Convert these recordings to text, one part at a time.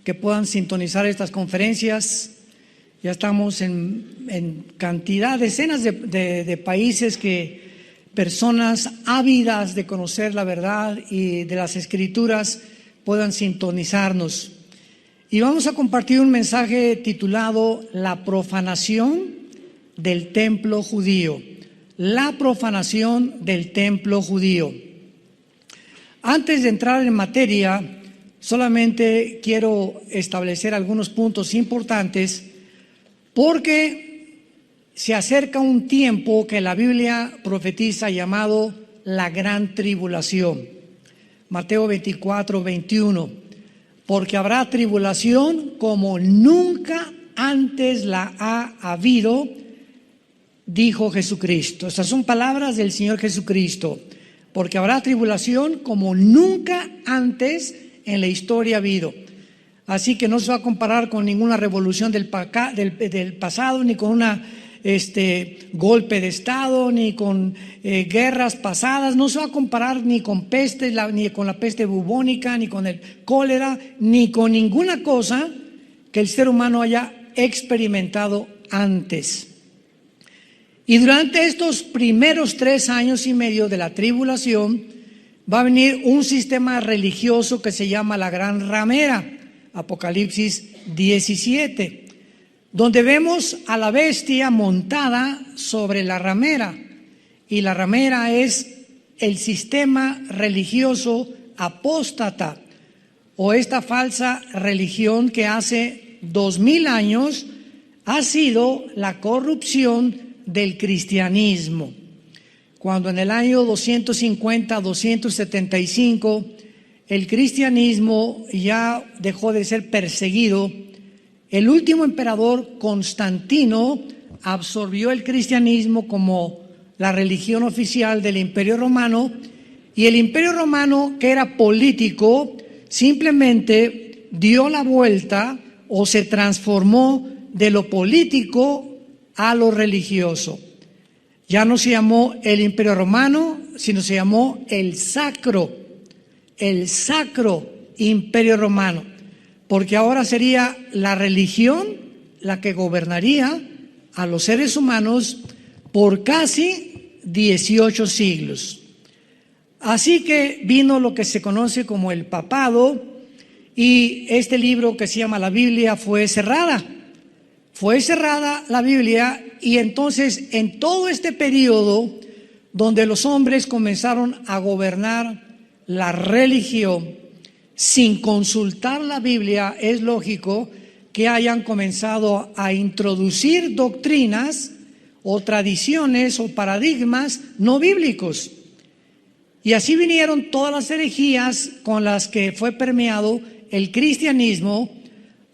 que puedan sintonizar estas conferencias. Ya estamos en cantidad, decenas de países que personas ávidas de conocer la verdad y de las Escrituras puedan sintonizarnos. Y vamos a compartir un mensaje titulado La profanación del templo judío. La profanación del templo judío. Antes de entrar en materia, solamente quiero establecer algunos puntos importantes porque se acerca un tiempo que la Biblia profetiza llamado la gran tribulación. Mateo 24, 21. Porque habrá tribulación como nunca antes la ha habido, dijo Jesucristo. Estas son palabras del Señor Jesucristo. Porque habrá tribulación como nunca antes en la historia ha habido. Así que no se va a comparar con ninguna revolución del pasado, ni con una golpe de Estado, ni con guerras pasadas. No se va a comparar ni con peste, ni con la peste bubónica, ni con el cólera, ni con ninguna cosa que el ser humano haya experimentado antes. Y durante estos primeros 3 años y medio de la tribulación va a venir un sistema religioso que se llama la Gran Ramera, Apocalipsis 17, donde vemos a la bestia montada sobre la ramera. Y la ramera es el sistema religioso apóstata, o esta falsa religión que hace 2000 años ha sido la corrupción del cristianismo. Cuando en el año 250-275 el cristianismo ya dejó de ser perseguido, el último emperador Constantino absorbió el cristianismo como la religión oficial del Imperio Romano, y el Imperio Romano, que era político, simplemente dio la vuelta o se transformó de lo político a lo religioso. Ya no se llamó el Imperio Romano, sino se llamó el Sacro Imperio Romano, porque ahora sería la religión la que gobernaría a los seres humanos por casi 18 siglos. Así que vino lo que se conoce como el papado, y este libro que se llama la Biblia fue cerrada la Biblia. Y entonces, en todo este periodo donde los hombres comenzaron a gobernar la religión sin consultar la Biblia, es lógico que hayan comenzado a introducir doctrinas o tradiciones o paradigmas no bíblicos. Y así vinieron todas las herejías con las que fue permeado el cristianismo,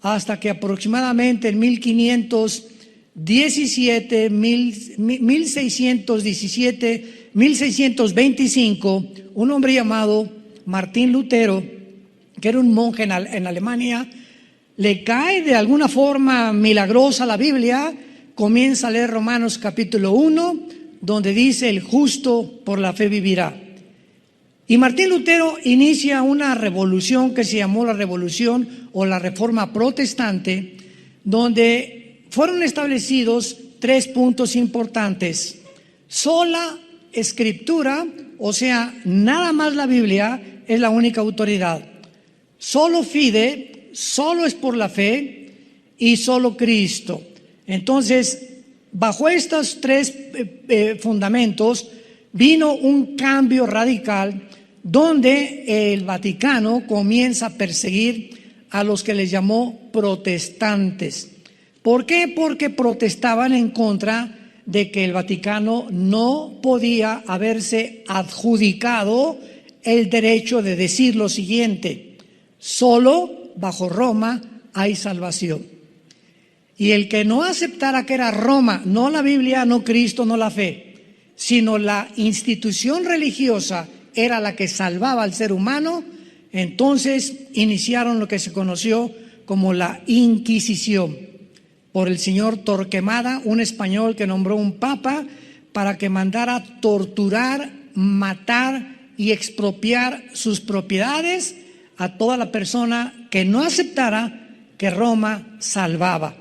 hasta que aproximadamente en 1625, un hombre llamado Martín Lutero, que era un monje en Alemania, le cae de alguna forma milagrosa la Biblia, comienza a leer Romanos capítulo 1, donde dice: el justo por la fe vivirá. Y Martín Lutero inicia una revolución que se llamó la Revolución o la Reforma Protestante, donde fueron establecidos 3 puntos importantes: sola escritura, o sea, nada más la Biblia es la única autoridad; solo fide, solo es por la fe; y solo Cristo. Entonces, bajo estos 3 fundamentos vino un cambio radical, donde el Vaticano comienza a perseguir a los que les llamó protestantes. ¿Por qué? Porque protestaban en contra de que el Vaticano no podía haberse adjudicado el derecho de decir lo siguiente: solo bajo Roma hay salvación. Y el que no aceptara que era Roma, no la Biblia, no Cristo, no la fe, sino la institución religiosa, era la que salvaba al ser humano, entonces iniciaron lo que se conoció como la Inquisición, por el señor Torquemada, un español que nombró un papa para que mandara torturar, matar y expropiar sus propiedades a toda la persona que no aceptara que Roma salvaba.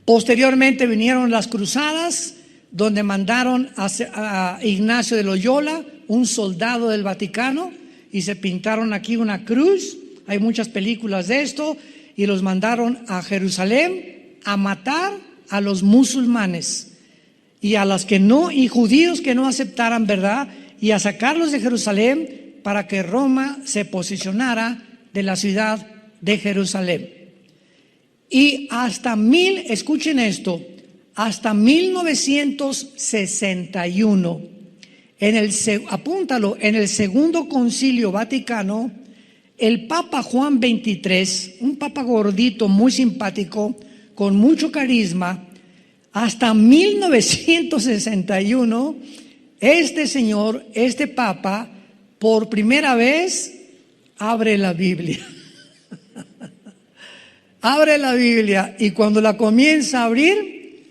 Posteriormente vinieron las cruzadas, donde mandaron a Ignacio de Loyola, un soldado del Vaticano, y se pintaron aquí una cruz. Hay muchas películas de esto, y los mandaron a Jerusalén a matar a los musulmanes y a los que no, y judíos que no aceptaran, ¿verdad? Y a sacarlos de Jerusalén para que Roma se posicionara de la ciudad de Jerusalén. Y escuchen esto, hasta 1961, apúntalo, en el Segundo Concilio Vaticano, el Papa Juan XXIII, un papa gordito, muy simpático, con mucho carisma, hasta 1961, este papa, por primera vez, abre la Biblia. Abre la Biblia, y cuando la comienza a abrir,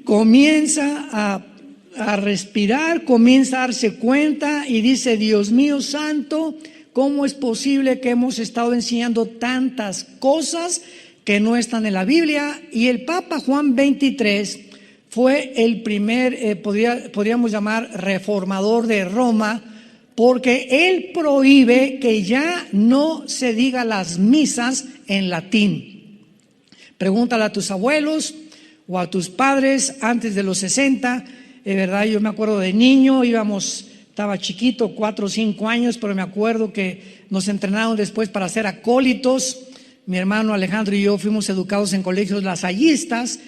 comienza a respirar, comienza a darse cuenta y dice: Dios mío santo, ¿cómo es posible que hemos estado enseñando tantas cosas que no están en la Biblia? Y el Papa Juan XXIII fue el primer, podríamos llamar, reformador de Roma, porque él prohíbe que ya no se diga las misas en latín. Pregúntale a tus abuelos o a tus padres antes de los 60, ¿verdad? Yo me acuerdo de niño, estaba chiquito, 4 o 5 años, pero me acuerdo que nos entrenaron después para ser acólitos. Mi hermano Alejandro y yo fuimos educados en colegios lasallistas.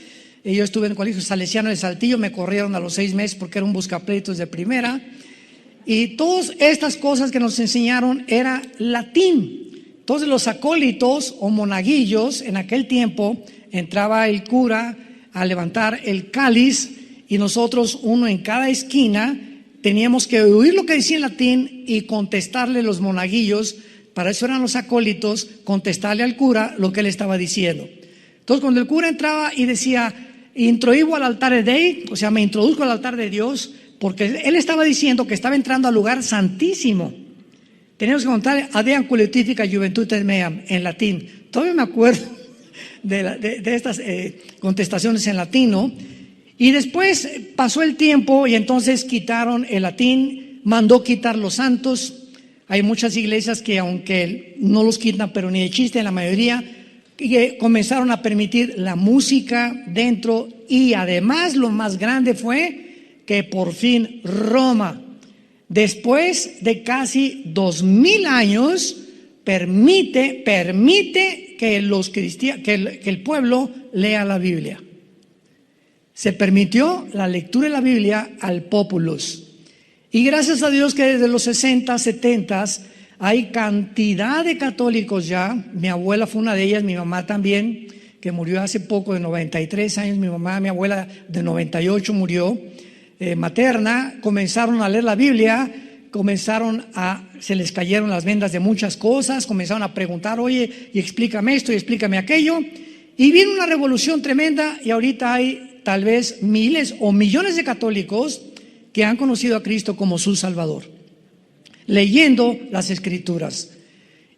Yo estuve en el colegio salesiano de Saltillo, me corrieron a los 6 meses porque era un buscapleitos de primera. Y todas estas cosas que nos enseñaron era latín. Entonces los acólitos o monaguillos, en aquel tiempo entraba el cura a levantar el cáliz, y nosotros, uno en cada esquina, teníamos que oír lo que decía en latín y contestarle los monaguillos. Para eso eran los acólitos, contestarle al cura lo que él estaba diciendo. Entonces cuando el cura entraba y decía: introibo al altare Dei, o sea, me introduzco al altar de Dios, porque él estaba diciendo que estaba entrando al lugar santísimo. Teníamos que contar Adeam Collectifica Juventute Meam en latín. Todavía me acuerdo de estas contestaciones en latino. Y después pasó el tiempo y entonces quitaron el latín, mandó quitar los santos. Hay muchas iglesias que, aunque no los quitan, pero ni de chiste, en la mayoría, que comenzaron a permitir la música dentro. Y además lo más grande fue que por fin Roma, después de casi 2000 años, permite que el pueblo lea la Biblia. Se permitió la lectura de la Biblia al populus. Y gracias a Dios que desde los 60, 70 hay cantidad de católicos ya. Mi abuela fue una de ellas, mi mamá también, que murió hace poco, de 93 años. Mi abuela de 98 murió. Materna, comenzaron a leer la Biblia, se les cayeron las vendas de muchas cosas, comenzaron a preguntar: oye, y explícame esto y explícame aquello, y vino una revolución tremenda, y ahorita hay tal vez miles o millones de católicos que han conocido a Cristo como su Salvador, leyendo las Escrituras.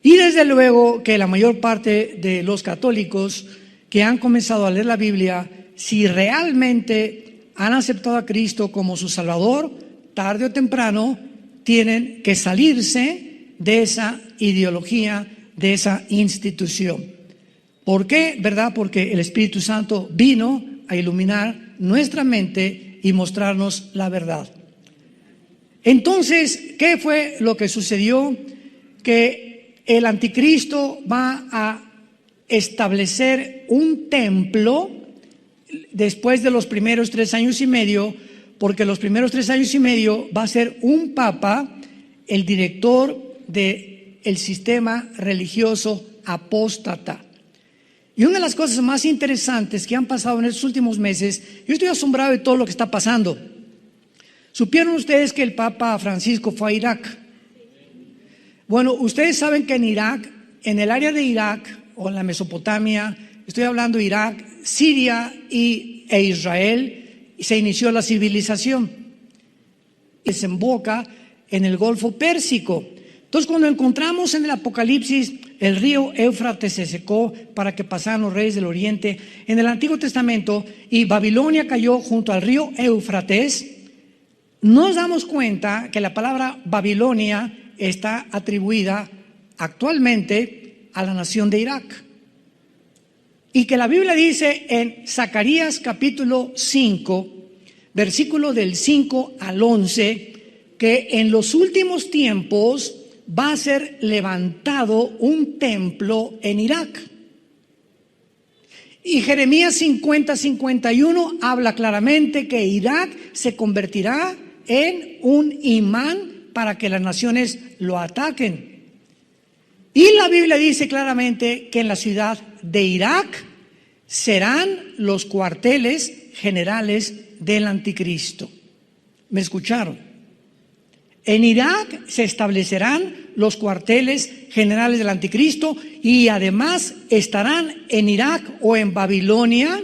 Y desde luego que la mayor parte de los católicos que han comenzado a leer la Biblia, si realmente han aceptado a Cristo como su Salvador, tarde o temprano tienen que salirse de esa ideología, de esa institución. ¿Por qué? ¿Verdad? Porque el Espíritu Santo vino a iluminar nuestra mente y mostrarnos la verdad. Entonces, ¿qué fue lo que sucedió? Que el anticristo va a establecer un templo después de los primeros 3 años y medio, porque los primeros 3 años y medio va a ser un papa, el director del sistema religioso apóstata. Y una de las cosas más interesantes que han pasado en estos últimos meses, yo estoy asombrado de todo lo que está pasando. ¿Supieron ustedes que el Papa Francisco fue a Irak? Bueno, ustedes saben que en Irak, en el área de Irak o en la Mesopotamia, estoy hablando de Irak, Siria e Israel, se inició la civilización. desemboca en el Golfo Pérsico. Entonces, cuando encontramos en el Apocalipsis el río Éufrates se secó para que pasaran los reyes del oriente en el Antiguo Testamento y Babilonia cayó junto al río Éufrates, nos damos cuenta que la palabra Babilonia está atribuida actualmente a la nación de Irak. Y que la Biblia dice en Zacarías capítulo 5, versículo del 5 al 11, que en los últimos tiempos va a ser levantado un templo en Irak. Y Jeremías 50-51 habla claramente que Irak se convertirá en un imán para que las naciones lo ataquen. Y la Biblia dice claramente que en la ciudad de Irak serán los cuarteles generales del anticristo. ¿Me escucharon? En Irak se establecerán los cuarteles generales del anticristo y además estarán en Irak o en Babilonia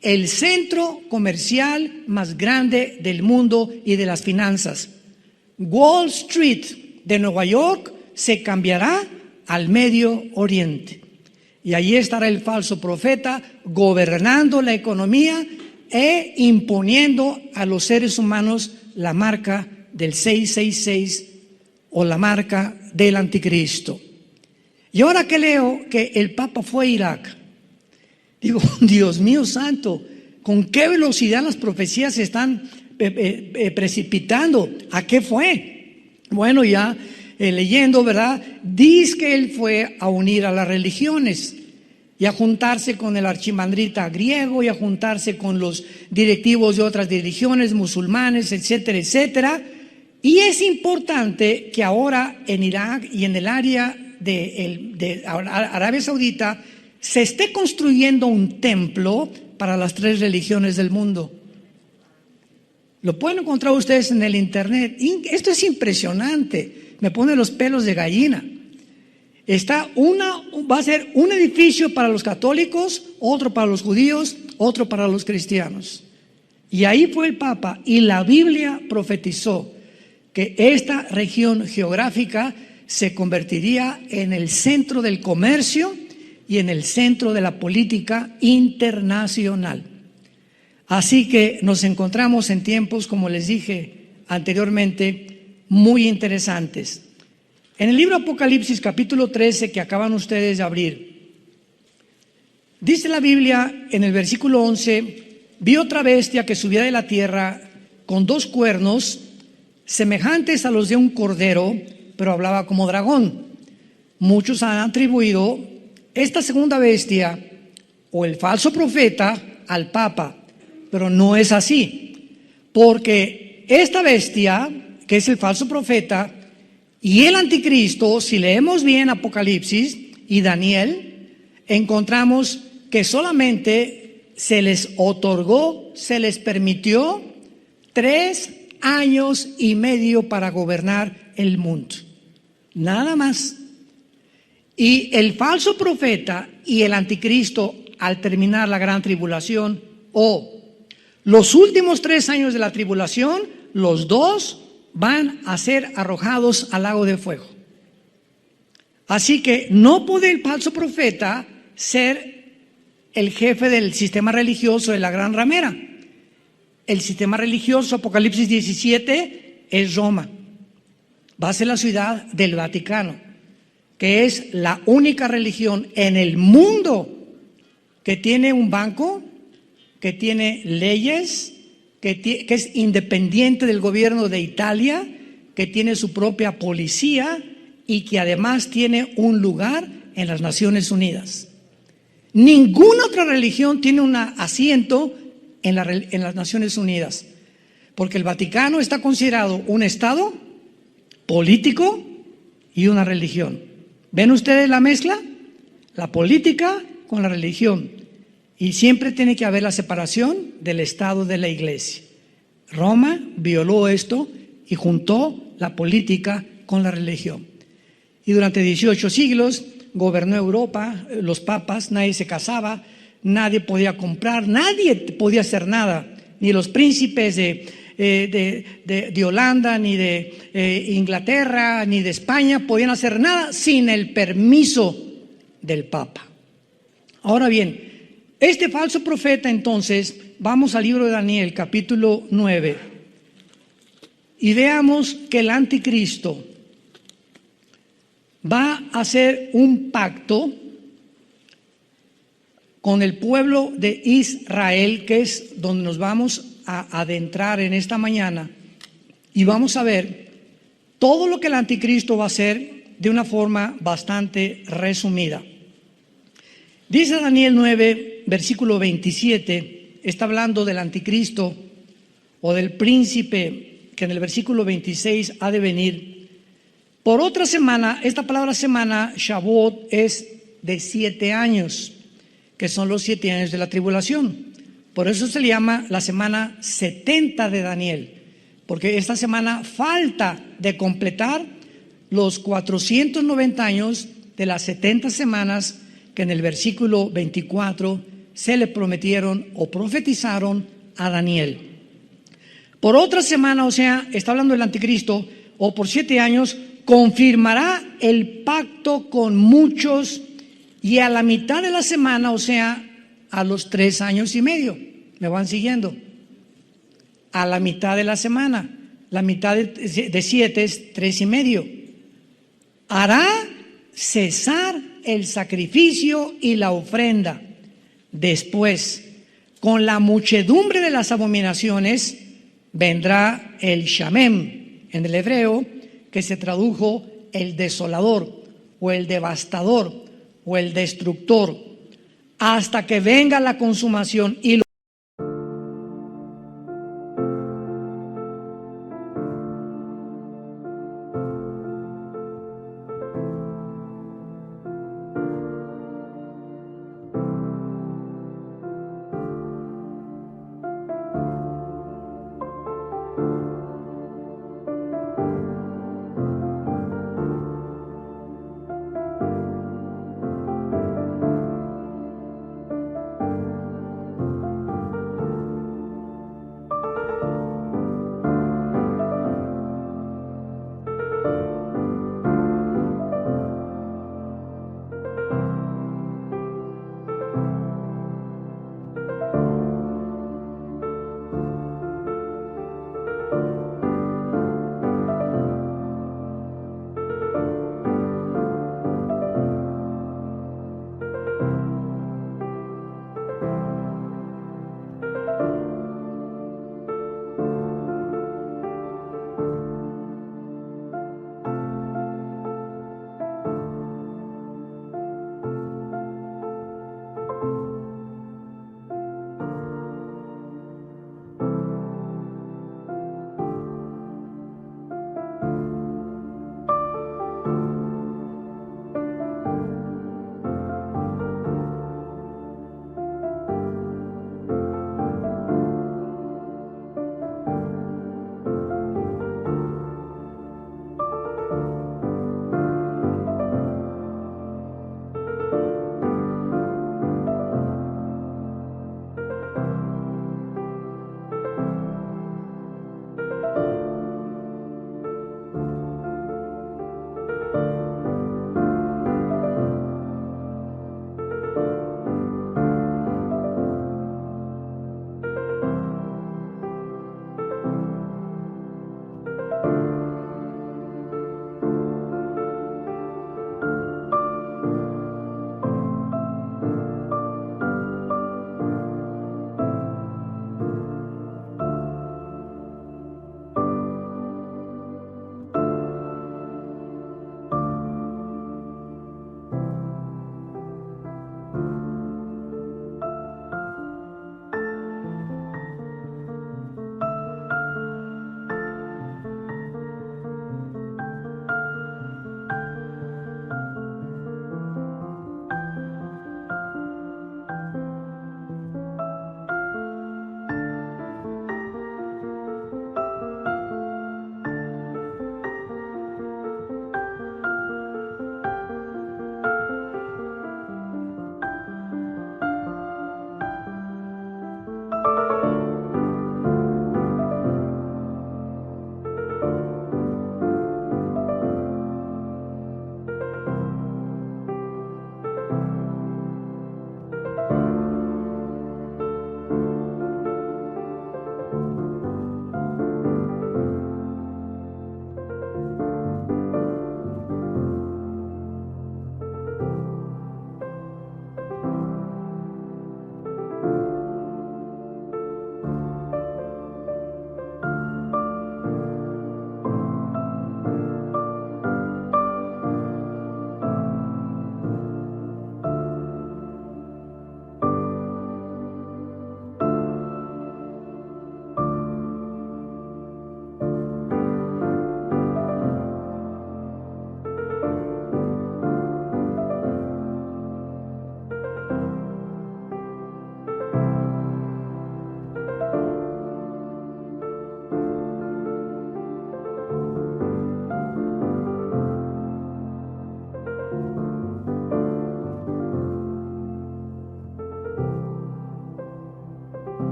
el centro comercial más grande del mundo y de las finanzas. Wall Street de Nueva York se cambiará al Medio Oriente. Y allí estará el falso profeta gobernando la economía e imponiendo a los seres humanos la marca del 666 o la marca del anticristo. Y ahora que leo que el Papa fue a Irak, digo, Dios mío santo, ¿con qué velocidad las profecías se están precipitando? ¿A qué fue? Bueno, ya leyendo, ¿verdad? Dice que él fue a unir a las religiones y a juntarse con el archimandrita griego y a juntarse con los directivos de otras religiones, musulmanes, etcétera, etcétera. Y es importante que ahora en Irak y en el área de Arabia Saudita se esté construyendo un templo para las 3 religiones del mundo. Lo pueden encontrar ustedes en el internet. Esto es impresionante, me pone los pelos de gallina. Va a ser un edificio para los católicos, otro para los judíos, otro para los cristianos. Y ahí fue el Papa y la Biblia profetizó que esta región geográfica se convertiría en el centro del comercio y en el centro de la política internacional. Así que nos encontramos en tiempos, como les dije anteriormente, muy interesantes. En el libro Apocalipsis capítulo 13 que acaban ustedes de abrir, dice la Biblia en el versículo 11, vi otra bestia que subía de la tierra con 2 cuernos semejantes a los de un cordero, pero hablaba como dragón. Muchos han atribuido esta segunda bestia o el falso profeta al Papa, pero no es así, porque esta bestia, que es el falso profeta, y el anticristo, si leemos bien Apocalipsis y Daniel, encontramos que solamente se les otorgó, se les permitió 3 años y medio para gobernar el mundo. Nada más. Y el falso profeta y el anticristo, al terminar la gran tribulación o los últimos 3 años de la tribulación, los dos van a ser arrojados al lago de fuego. Así que no puede el falso profeta ser el jefe del sistema religioso de la gran ramera. El sistema religioso, Apocalipsis 17, es Roma. Va a ser la ciudad del Vaticano, que es la única religión en el mundo que tiene un banco, que tiene leyes, que es independiente del gobierno de Italia, que tiene su propia policía y que además tiene un lugar en las Naciones Unidas. Ninguna otra religión tiene un asiento en las Naciones Unidas, porque el Vaticano está considerado un estado político y una religión. ¿Ven ustedes la mezcla? La política con la religión. Y siempre tiene que haber la separación del Estado de la Iglesia. Roma violó esto y juntó la política con la religión. Y durante 18 siglos gobernó Europa, los papas, nadie se casaba, nadie podía comprar, nadie podía hacer nada, ni los príncipes de de Holanda, ni de Inglaterra, ni de España podían hacer nada sin el permiso del Papa. Ahora bien, este falso profeta, entonces, vamos al libro de Daniel, capítulo 9, y veamos que el anticristo va a hacer un pacto con el pueblo de Israel, que es donde nos vamos a adentrar en esta mañana, y vamos a ver todo lo que el anticristo va a hacer de una forma bastante resumida. Dice Daniel 9, versículo 27, está hablando del anticristo o del príncipe que en el versículo 26 ha de venir. Por otra semana, esta palabra semana, Shavuot, es de 7 años, que son los 7 años de la tribulación. Por eso se le llama la semana 70 de Daniel, porque esta semana falta de completar los 490 años de las 70 semanas que en el versículo 24 se le prometieron o profetizaron a Daniel. Por otra semana, o sea, está hablando del anticristo, o por 7 años, confirmará el pacto con muchos, y a la mitad de la semana, o sea, a los 3 años y medio, ¿me van siguiendo? A la mitad de la semana, la mitad de 7 es 3 y medio. Hará cesar el sacrificio y la ofrenda. Después, con la muchedumbre de las abominaciones, vendrá el Shamem, en el hebreo, que se tradujo el desolador, o el devastador, o el destructor, hasta que venga la consumación y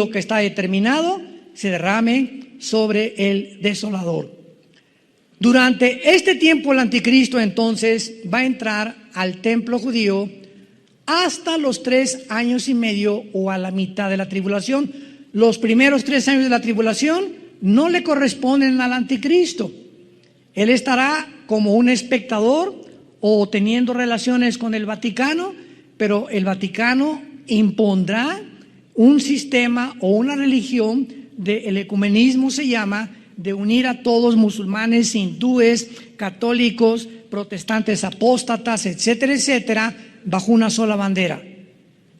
que está determinado se derrame sobre el desolador. Durante este tiempo el anticristo entonces va a entrar al templo judío hasta los 3 años y medio o a la mitad de la tribulación. Los primeros 3 años de la tribulación no le corresponden al anticristo. Él estará como un espectador o teniendo relaciones con el Vaticano, pero el Vaticano impondrá un sistema o una religión del ecumenismo, se llama, de unir a todos, musulmanes, hindúes, católicos, protestantes, apóstatas, etcétera, etcétera, bajo una sola bandera.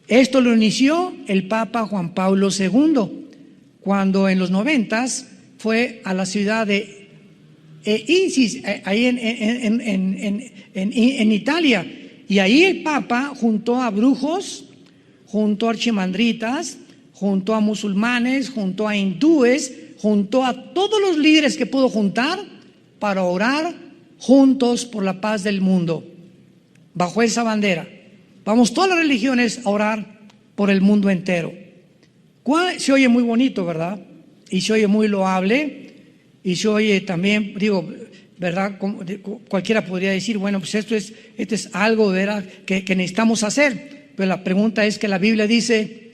Esto lo inició el Papa Juan Pablo II, cuando en los 90s fue a la ciudad de Isis, ahí en Italia, y ahí el Papa juntó a brujos, juntó a archimandritas, juntó a musulmanes, juntó a hindúes, juntó a todos los líderes que pudo juntar para orar juntos por la paz del mundo, bajo esa bandera. Vamos todas las religiones a orar por el mundo entero. Se oye muy bonito, ¿verdad? Y se oye muy loable, y se oye también, digo, ¿verdad? Cualquiera podría decir, bueno, pues esto es algo, ¿verdad?, que necesitamos hacer. Pero la pregunta es que la Biblia dice,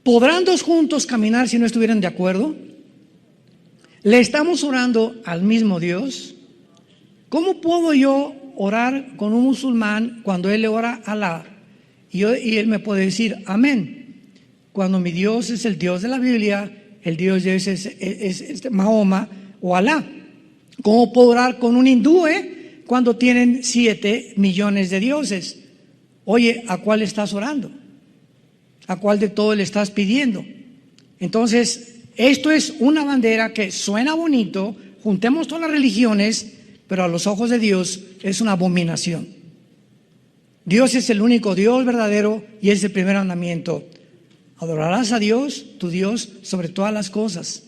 ¿podrán dos juntos caminar si no estuvieran de acuerdo? ¿Le estamos orando al mismo Dios? ¿Cómo puedo yo orar con un musulmán cuando él le ora a Alá? Y él me puede decir amén, cuando mi Dios es el Dios de la Biblia, el Dios de es Mahoma o Alá. ¿Cómo puedo orar con un hindú cuando tienen 7 millones de dioses? Oye, ¿a cuál estás orando? ¿A cuál de todos le estás pidiendo? Entonces, esto es una bandera que suena bonito, juntemos todas las religiones, pero a los ojos de Dios es una abominación. Dios es el único Dios verdadero y es el primer mandamiento. Adorarás a Dios, tu Dios, sobre todas las cosas.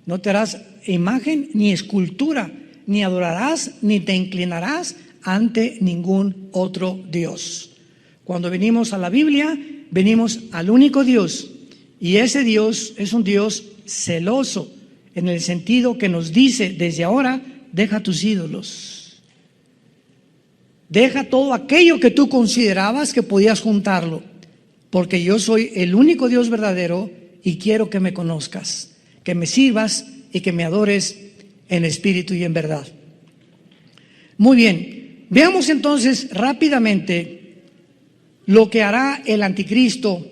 No te harás imagen ni escultura, ni adorarás, ni te inclinarás ante ningún otro Dios. Cuando venimos a la Biblia, venimos al único Dios, y ese Dios es un Dios celoso, en el sentido que nos dice desde ahora, deja tus ídolos. Deja todo aquello que tú considerabas que podías juntarlo, porque yo soy el único Dios verdadero y quiero que me conozcas, que me sirvas y que me adores en espíritu y en verdad. Muy bien, veamos entonces rápidamente lo que hará el anticristo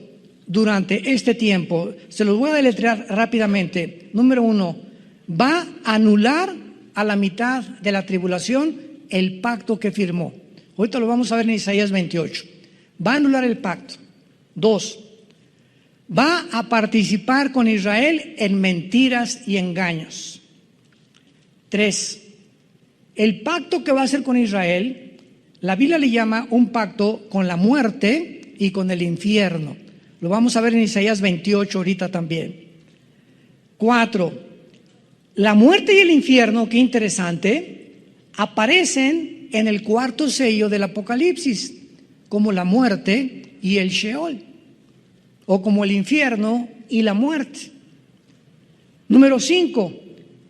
durante este tiempo. Se los voy a deletrear rápidamente. Número 1, va a anular a la mitad de la tribulación el pacto que firmó. Ahorita lo vamos a ver en Isaías 28. Va a anular el pacto. 2, va a participar con Israel en mentiras y engaños. 3, el pacto que va a hacer con Israel, la Biblia le llama un pacto con la muerte y con el infierno. Lo vamos a ver en Isaías 28 ahorita también. 4, la muerte y el infierno, qué interesante, aparecen en el 4º sello del Apocalipsis, como la muerte y el Sheol, o como el infierno y la muerte. Número 5,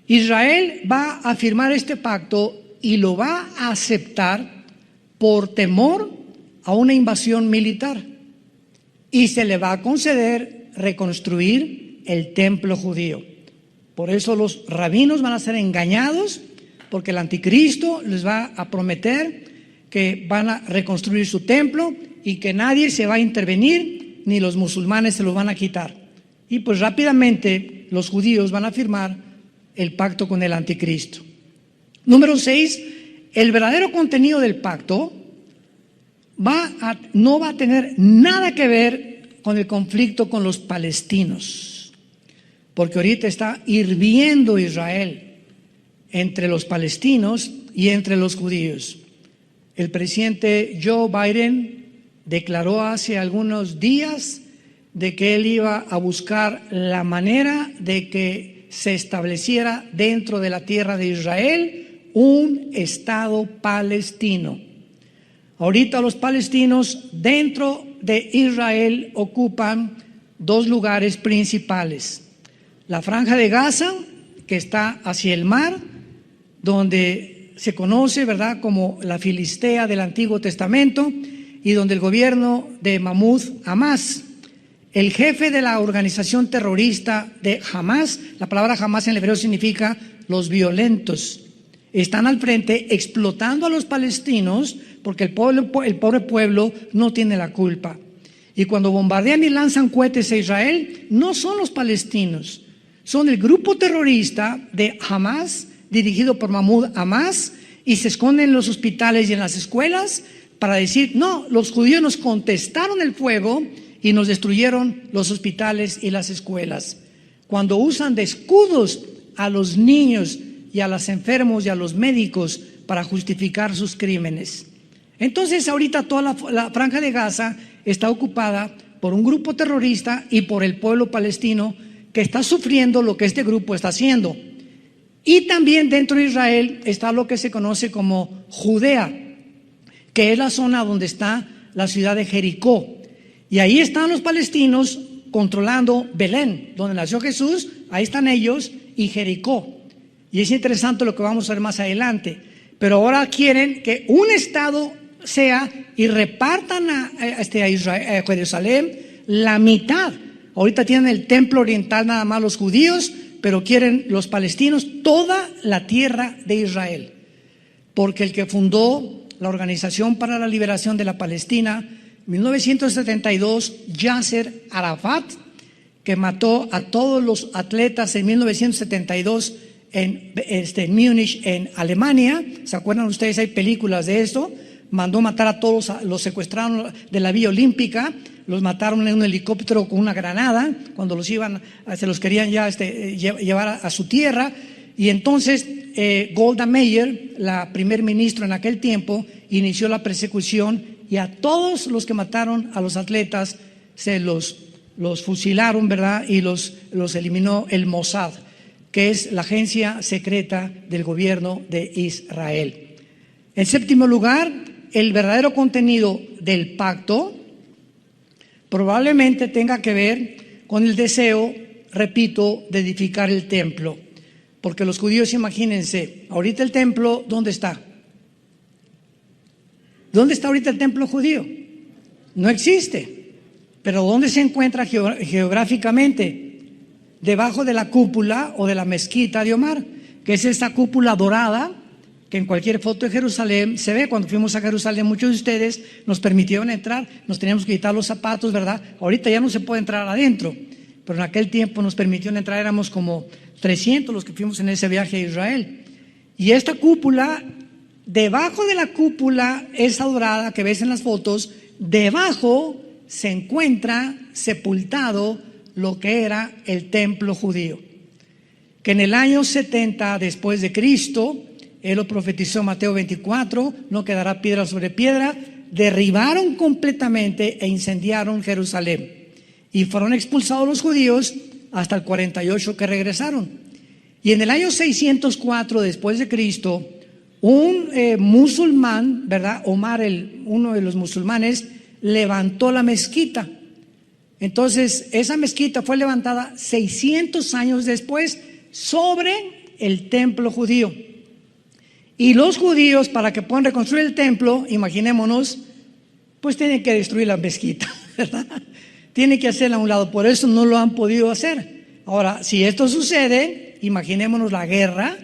Israel va a firmar este pacto y lo va a aceptar por temor a una invasión militar, y se le va a conceder reconstruir el templo judío. Por eso los rabinos van a ser engañados, porque el anticristo les va a prometer que van a reconstruir su templo y que nadie se va a intervenir, ni los musulmanes se lo van a quitar. Y pues rápidamente los judíos van a firmar el pacto con el anticristo. Número 6, el verdadero contenido del pacto no va a tener nada que ver con el conflicto con los palestinos, porque ahorita está hirviendo Israel entre los palestinos y entre los judíos. El presidente Joe Biden declaró hace algunos días de que él iba a buscar la manera de que se estableciera dentro de la tierra de Israel un Estado palestino. Ahorita los palestinos dentro de Israel ocupan dos lugares principales: la Franja de Gaza, que está hacia el mar, donde se conoce, ¿verdad?, como la Filistea del Antiguo Testamento, y donde el gobierno de Mahmoud Abbas, el jefe de la organización terrorista de Hamas, la palabra Hamas en hebreo significa los violentos, están al frente explotando a los palestinos porque el pobre pueblo no tiene la culpa. Y cuando bombardean y lanzan cohetes a Israel, no son los palestinos, son el grupo terrorista de Hamas, dirigido por Mahmoud Abbas, y se esconden en los hospitales y en las escuelas para decir: no, los judíos nos contestaron el fuego y nos destruyeron los hospitales y las escuelas. Cuando usan de escudos a los niños y a los enfermos y a los médicos para justificar sus crímenes. Entonces ahorita toda la Franja de Gaza está ocupada por un grupo terrorista y por el pueblo palestino, que está sufriendo lo que este grupo está haciendo. Y también dentro de Israel está lo que se conoce como Judea, que es la zona donde está la ciudad de Jericó. Y ahí están los palestinos controlando Belén, donde nació Jesús. Ahí están ellos, y Jericó. Y es interesante lo que vamos a ver más adelante. Pero ahora quieren que un estado sea y repartan a Jerusalén la mitad. Ahorita tienen el templo oriental nada más los judíos, pero quieren los palestinos toda la tierra de Israel. Porque el que fundó la Organización para la Liberación de la Palestina, en 1972, Yasser Arafat, que mató a todos los atletas en 1972 en Múnich, en Alemania. ¿Se acuerdan ustedes? Hay películas de esto. Mandó matar a todos, los secuestraron de la Villa Olímpica, los mataron en un helicóptero con una granada cuando se los querían ya llevar a su tierra. Y entonces Golda Meir, la primer ministro en aquel tiempo, inició la persecución, y a todos los que mataron a los atletas se los fusilaron, ¿verdad? Y los eliminó el Mossad, que es la agencia secreta del gobierno de Israel. En séptimo lugar, el verdadero contenido del pacto probablemente tenga que ver con el deseo, repito, de edificar el templo. Porque los judíos, imagínense, ahorita el templo, ¿dónde está? ¿Dónde está ahorita el templo judío? No existe. Pero ¿dónde se encuentra geográficamente? Debajo de la cúpula o de la mezquita de Omar, que es esta cúpula dorada que en cualquier foto de Jerusalén se ve. Cuando fuimos a Jerusalén, muchos de ustedes nos permitieron entrar, nos teníamos que quitar los zapatos, ¿verdad? Ahorita ya no se puede entrar adentro, pero en aquel tiempo nos permitieron entrar, éramos como 300 los que fuimos en ese viaje a Israel. Y esta cúpula, debajo de la cúpula esa dorada que ves en las fotos, debajo se encuentra sepultado lo que era el templo judío, que en el año 70 después de Cristo, él lo profetizó, Mateo 24, no quedará piedra sobre piedra, derribaron completamente e incendiaron Jerusalén, y fueron expulsados los judíos hasta el 48 que regresaron. Y en el año 604 después de Cristo, un musulmán, ¿verdad? Omar, uno de los musulmanes, levantó la mezquita. Entonces esa mezquita fue levantada 600 años después sobre el templo judío. Y los judíos, para que puedan reconstruir el templo, imaginémonos, pues tienen que destruir la mezquita, ¿verdad? Tienen que hacerla a un lado. Por eso no lo han podido hacer. Ahora, si esto sucede, imaginémonos la guerra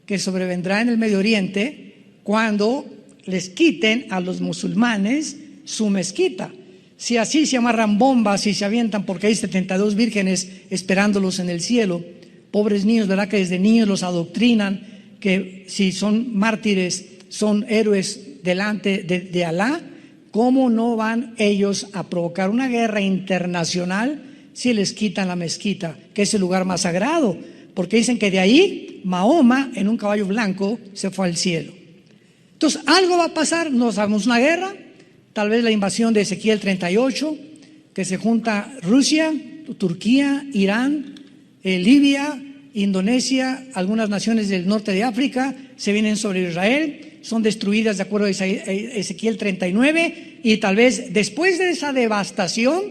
que sobrevendrá en el Medio Oriente cuando les quiten a los musulmanes su mezquita. Si así se amarran bombas y se avientan, porque hay 72 vírgenes esperándolos en el cielo, pobres niños, ¿verdad? Que desde niños los adoctrinan, que si son mártires, son héroes delante de Alá. ¿Cómo no van ellos a provocar una guerra internacional si les quitan la mezquita, que es el lugar más sagrado? Porque dicen que de ahí Mahoma en un caballo blanco se fue al cielo. Entonces algo va a pasar, no sabemos, una guerra, tal vez la invasión de Ezequiel 38, que se junta Rusia, Turquía, Irán, Libia, Indonesia, algunas naciones del norte de África se vienen sobre Israel, son destruidas de acuerdo a Ezequiel 39, y tal vez después de esa devastación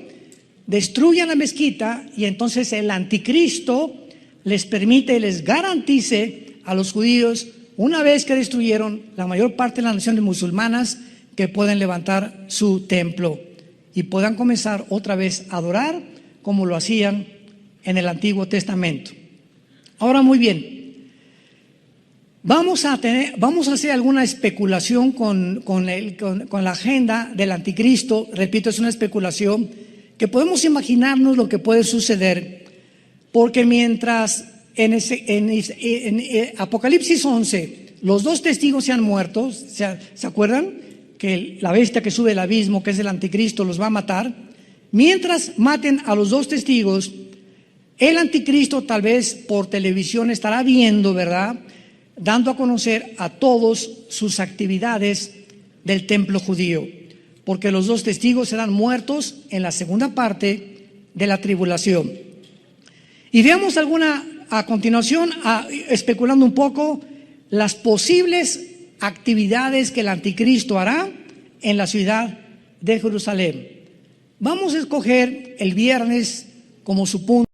destruyan la mezquita y entonces el anticristo les permite, les garantice a los judíos, una vez que destruyeron la mayor parte de las naciones musulmanas, que pueden levantar su templo y puedan comenzar otra vez a adorar como lo hacían en el Antiguo Testamento. Ahora, muy bien, vamos a hacer alguna especulación con la agenda del anticristo. Repito, es una especulación que podemos imaginarnos lo que puede suceder, porque mientras en Apocalipsis 11 los dos testigos se han muerto, ¿se acuerdan? Que la bestia que sube del abismo, que es el anticristo, los va a matar. Mientras maten a los dos testigos, el anticristo tal vez por televisión estará viendo, ¿verdad?, dando a conocer a todos sus actividades del templo judío, porque los dos testigos serán muertos en la segunda parte de la tribulación. Y veamos a continuación, especulando un poco, las posibles actividades que el anticristo hará en la ciudad de Jerusalén. Vamos a escoger el viernes como su punto.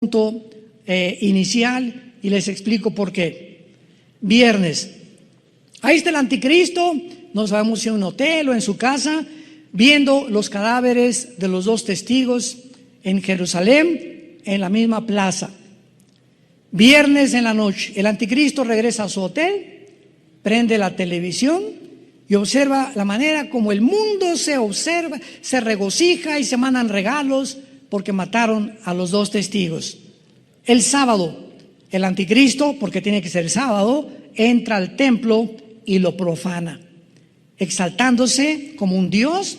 punto inicial y les explico por qué. Viernes. Ahí está el anticristo, no sabemos si en un hotel o en su casa, viendo los cadáveres de los dos testigos en Jerusalén, en la misma plaza. Viernes en la noche, el anticristo regresa a su hotel, prende la televisión y observa la manera como el mundo se observa, se regocija y se mandan regalos porque mataron a los dos testigos. El sábado, el anticristo, porque tiene que ser sábado, entra al templo y lo profana, exaltándose como un dios,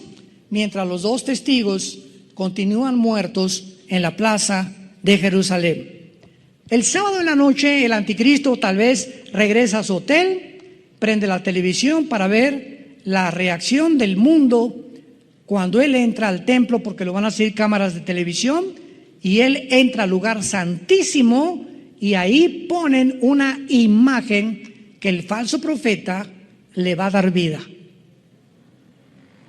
mientras los dos testigos continúan muertos en la plaza de Jerusalén. El sábado en la noche, el anticristo tal vez regresa a su hotel, prende la televisión para ver la reacción del mundo cuando él entra al templo, porque lo van a seguir cámaras de televisión, y él entra al lugar santísimo y ahí ponen una imagen que el falso profeta le va a dar vida.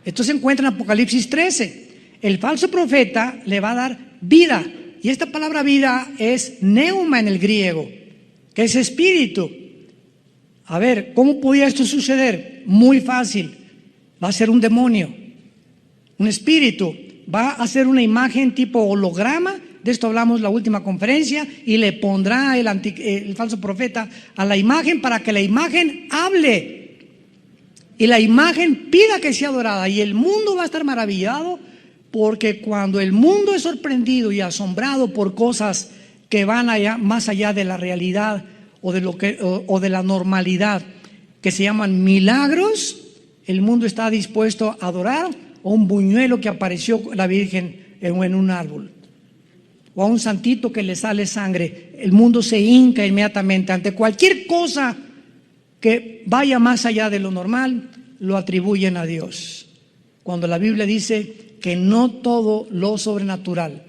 Esto se encuentra en Apocalipsis 13. El falso profeta le va a dar vida. Y esta palabra vida es neuma en el griego, que es espíritu. A ver, ¿cómo podía esto suceder? Muy fácil. Va a ser un demonio, un espíritu. Va a hacer una imagen tipo holograma. De esto hablamos en la última conferencia. Y le pondrá el falso profeta a la imagen para que la imagen hable. Y la imagen pida que sea adorada. Y el mundo va a estar maravillado. Porque cuando el mundo es sorprendido y asombrado por cosas que van allá, más allá de la realidad o de la normalidad, que se llaman milagros, el mundo está dispuesto a adorar a un buñuelo que apareció la Virgen en un árbol, o a un santito que le sale sangre. El mundo se hinca inmediatamente ante cualquier cosa que vaya más allá de lo normal, lo atribuyen a Dios. Cuando la Biblia dice que no todo lo sobrenatural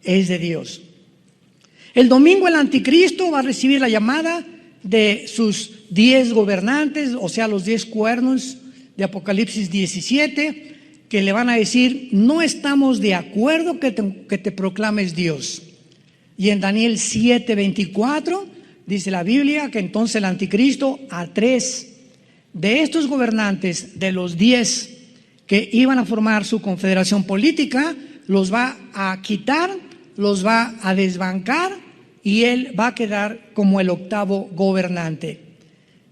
es de Dios. El domingo el anticristo va a recibir la llamada de sus 10 gobernantes, o sea, los 10 cuernos de Apocalipsis 17, que le van a decir: no estamos de acuerdo que te proclames Dios. Y en Daniel 7:24 dice la Biblia que entonces el anticristo a 3 de estos gobernantes, de los 10 que iban a formar su confederación política, los va a quitar, los va a desbancar y él va a quedar como el 8º gobernante.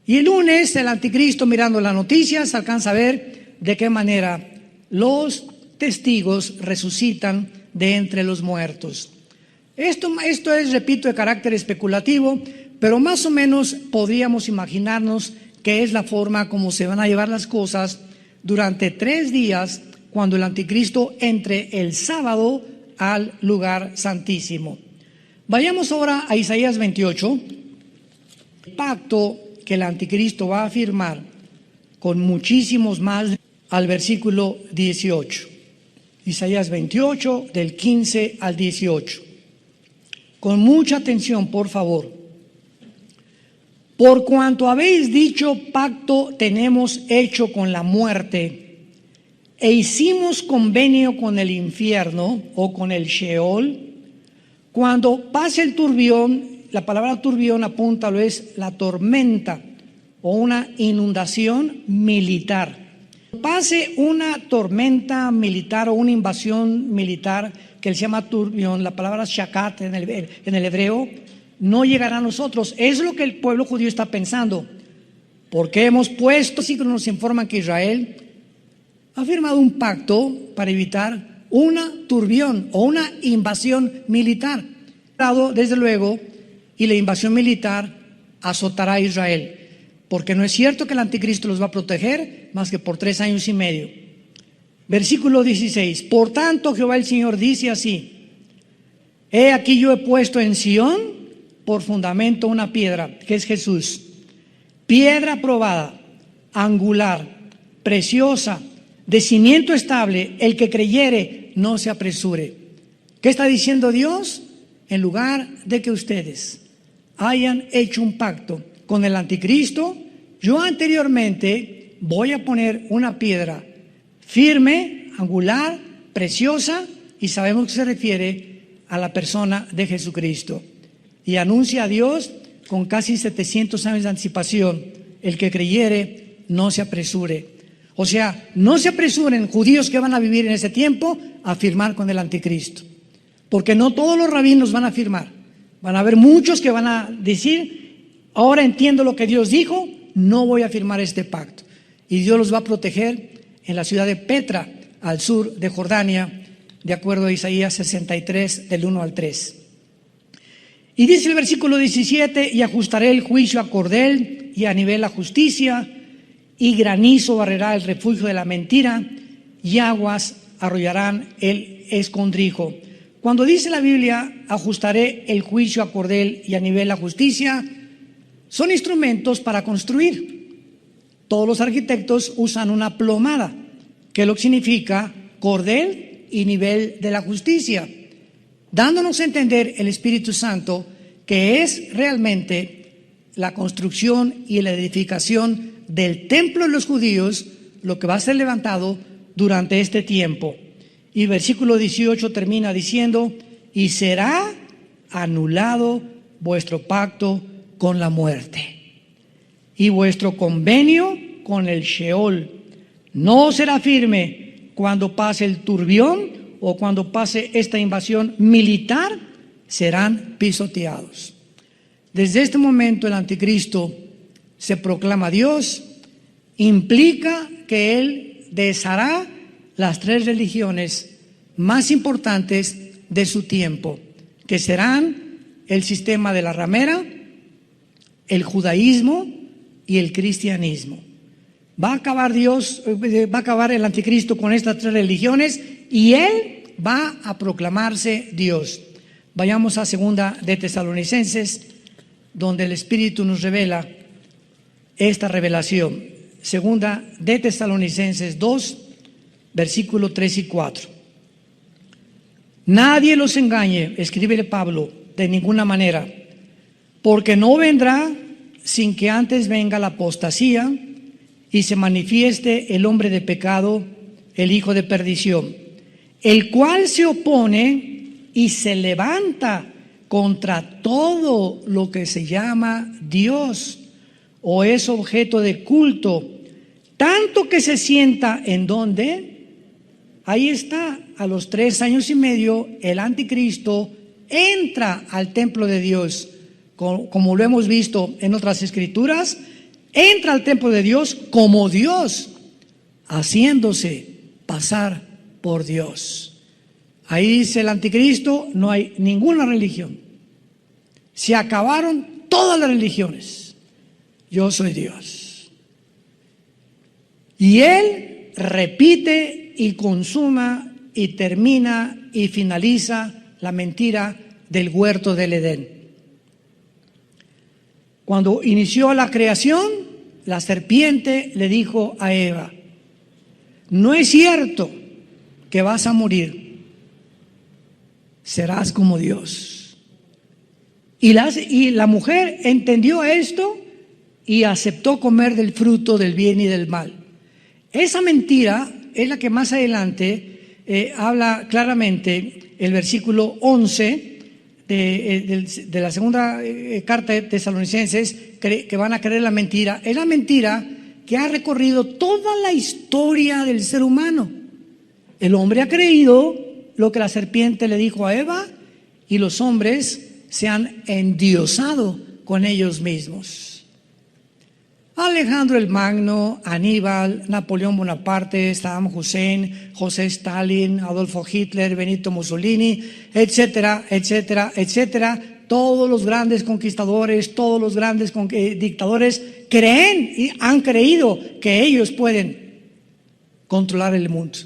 Y el lunes el anticristo, mirando las noticias, alcanza a ver de qué manera los testigos resucitan de entre los muertos. Esto es, repito, de carácter especulativo, pero más o menos podríamos imaginarnos que es la forma como se van a llevar las cosas durante 3 días cuando el anticristo entre el sábado al lugar santísimo. Vayamos ahora a Isaías 28, el pacto que el anticristo va a firmar con muchísimos más, al versículo 18. Isaías 28, del 15 al 18. Con mucha atención, por favor. Por cuanto habéis dicho: pacto tenemos hecho con la muerte, e hicimos convenio con el infierno o con el Sheol, cuando pase el turbión, la palabra turbión apunta lo es la tormenta o una inundación militar. Pase una tormenta militar o una invasión militar que se llama turbión, la palabra shakat en el hebreo, no llegará a nosotros. Es lo que el pueblo judío está pensando. Porque hemos puesto, así que nos informan que Israel ha firmado un pacto para evitar una turbión o una invasión militar. Desde luego, y la invasión militar azotará a Israel. Porque no es cierto que el anticristo los va a proteger más que por 3 años y medio. Versículo 16. Por tanto, Jehová el Señor dice así: he aquí yo he puesto en Sión por fundamento una piedra, que es Jesús, piedra probada, angular, preciosa, de cimiento estable. El que creyere no se apresure. ¿Qué está diciendo Dios? En lugar de que ustedes hayan hecho un pacto con el anticristo, yo anteriormente voy a poner una piedra firme, angular, preciosa, y sabemos que se refiere a la persona de Jesucristo y anuncia a Dios con casi 700 años de anticipación: el que creyere no se apresure. O sea, no se apresuren judíos que van a vivir en ese tiempo a firmar con el anticristo, porque no todos los rabinos van a firmar. Van a haber muchos que van a decir: ahora entiendo lo que Dios dijo, no voy a firmar este pacto. Y Dios los va a proteger en la ciudad de Petra, al sur de Jordania, de acuerdo a Isaías 63, del 1 al 3. Y dice el versículo 17: y ajustaré el juicio a cordel y a nivel la justicia, y granizo barrerá el refugio de la mentira, y aguas arrollarán el escondrijo. Cuando dice la Biblia ajustaré el juicio a cordel y a nivel la justicia, son instrumentos para construir. Todos los arquitectos usan una plomada, que es lo que significa cordel y nivel de la justicia, dándonos a entender el Espíritu Santo que es realmente la construcción y la edificación del templo de los judíos, lo que va a ser levantado durante este tiempo. Y versículo 18 termina diciendo: y será anulado vuestro pacto con la muerte y vuestro convenio con el Sheol. No será firme cuando pase el turbión o cuando pase esta invasión militar, serán pisoteados. Desde este momento el anticristo se proclama Dios, implica que él deshará las tres religiones más importantes de su tiempo, que serán el sistema de la ramera, el judaísmo y el cristianismo. Va a acabar el anticristo con estas tres religiones y él va a proclamarse Dios. Vayamos a 2 de Tesalonicenses, donde el Espíritu nos revela esta revelación. 2 de Tesalonicenses 2, versículos 3 y 4. Nadie los engañe, escribe Pablo, de ninguna manera, porque no vendrá sin que antes venga la apostasía y se manifieste el hombre de pecado, el hijo de perdición, el cual se opone y se levanta contra todo lo que se llama Dios o es objeto de culto, tanto que se sienta en donde. Ahí está, a los 3 años y medio, el anticristo entra al templo de Dios, como lo hemos visto en otras escrituras, entra al templo de Dios como Dios, haciéndose pasar por Dios. Ahí dice el anticristo: no hay ninguna religión, se acabaron todas las religiones, yo soy Dios. Y él repite y consuma y termina y finaliza la mentira del huerto del Edén. Cuando inició la creación, la serpiente le dijo a Eva: no es cierto que vas a morir, serás como Dios. Y la mujer entendió esto y aceptó comer del fruto del bien y del mal. Esa mentira es la que más adelante habla claramente el versículo 11 de la segunda carta de Tesalonicenses, que van a creer la mentira. Es la mentira que ha recorrido toda la historia del ser humano. El hombre ha creído lo que la serpiente le dijo a Eva y los hombres se han endiosado con ellos mismos. Alejandro el Magno, Aníbal, Napoleón Bonaparte, Saddam Hussein, José Stalin, Adolfo Hitler, Benito Mussolini, etcétera, etcétera, etcétera. Todos los grandes conquistadores, todos los grandes dictadores creen y han creído que ellos pueden controlar el mundo.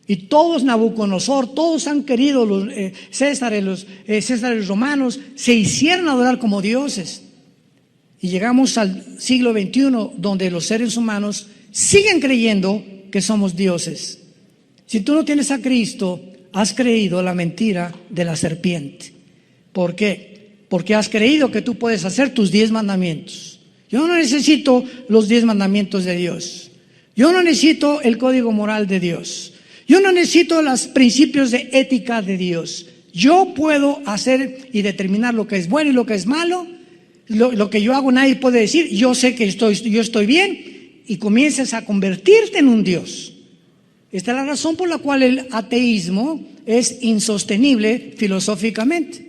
Y todos, Nabucodonosor, todos han querido, los Césares romanos, se hicieron adorar como dioses. Y llegamos al siglo XXI, donde los seres humanos siguen creyendo que somos dioses. Si tú no tienes a Cristo, has creído la mentira de la serpiente. ¿Por qué? Porque has creído que tú puedes hacer tus 10 mandamientos. Yo no necesito los 10 mandamientos de Dios. Yo no necesito el código moral de Dios. Yo no necesito los principios de ética de Dios. Yo puedo hacer y determinar lo que es bueno y lo que es malo. Lo que yo hago nadie puede decir, yo sé que yo estoy bien, y comienzas a convertirte en un Dios. Esta es la razón por la cual el ateísmo es insostenible filosóficamente.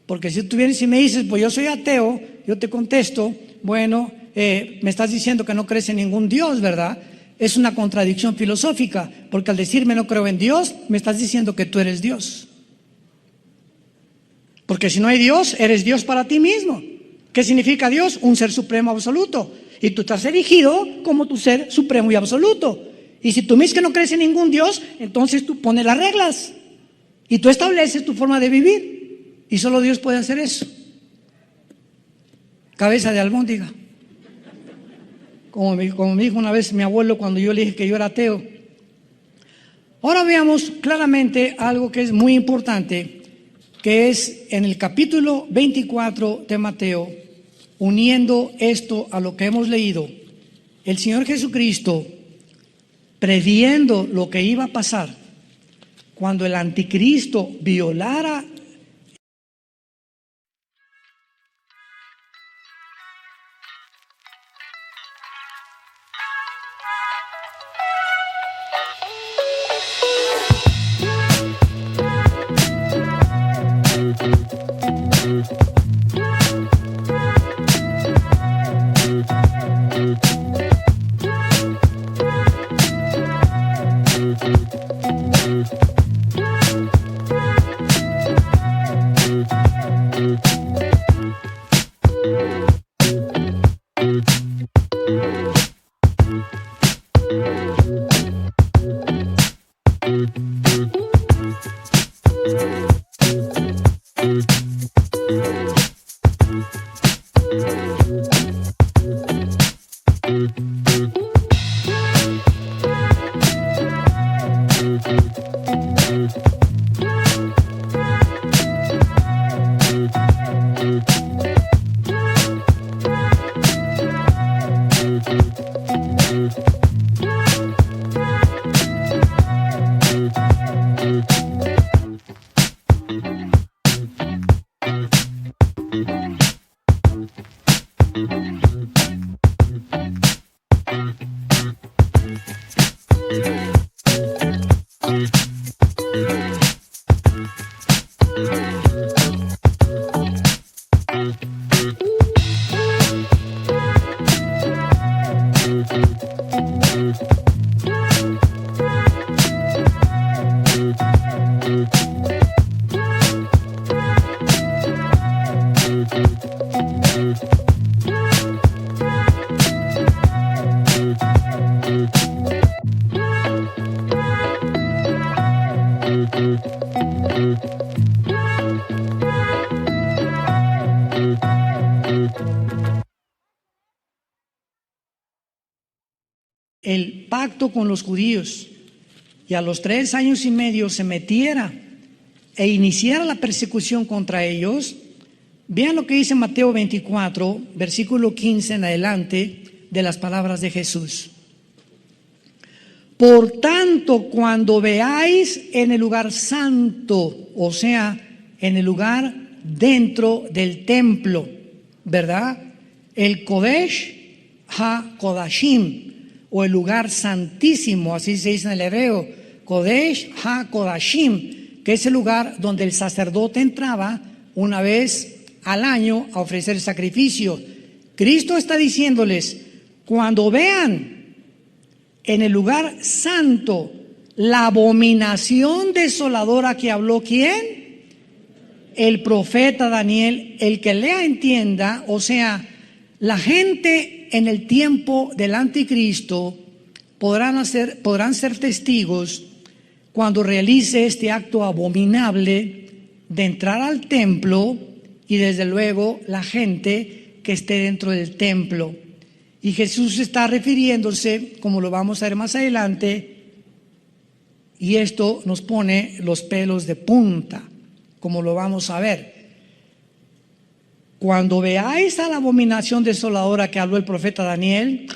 Porque si tú vienes y me dices, pues yo soy ateo, yo te contesto, bueno, me estás diciendo que no crees en ningún Dios, ¿verdad? Es una contradicción filosófica, porque al decirme no creo en Dios, me estás diciendo que tú eres Dios. Porque si no hay Dios, eres Dios para ti mismo. ¿Qué significa Dios? Un ser supremo absoluto. Y tú estás erigido como tu ser supremo y absoluto. Y si tú mismo que no crees en ningún Dios, entonces tú pones las reglas y tú estableces tu forma de vivir. Y solo Dios puede hacer eso. Cabeza de albóndiga. Como me dijo una vez mi abuelo cuando yo le dije que yo era ateo. Ahora veamos claramente algo que es muy importante, que es en el capítulo 24 de Mateo, uniendo esto a lo que hemos leído. El Señor Jesucristo, previendo lo que iba a pasar cuando el anticristo violara el pacto con los judíos y a los 3 años y medio se metiera e iniciara la persecución contra ellos, vean lo que dice Mateo 24, versículo 15 en adelante, de las palabras de Jesús. Por tanto, cuando veáis en el lugar santo, o sea, en el lugar dentro del templo, ¿verdad? El Kodesh HaKodashim, o el lugar santísimo, así se dice en el hebreo, Kodesh HaKodashim, que es el lugar donde el sacerdote entraba una vez al año a ofrecer sacrificio. Cristo está diciéndoles, cuando vean en el lugar santo la abominación desoladora que habló, ¿quién? El profeta Daniel. El que lea entienda, o sea, la gente en el tiempo del anticristo podrán ser testigos cuando realice este acto abominable de entrar al templo, y desde luego la gente que esté dentro del templo. Y Jesús está refiriéndose, como lo vamos a ver más adelante, y esto nos pone los pelos de punta, como lo vamos a ver. Cuando veáis a la abominación desoladora que habló el profeta Daniel,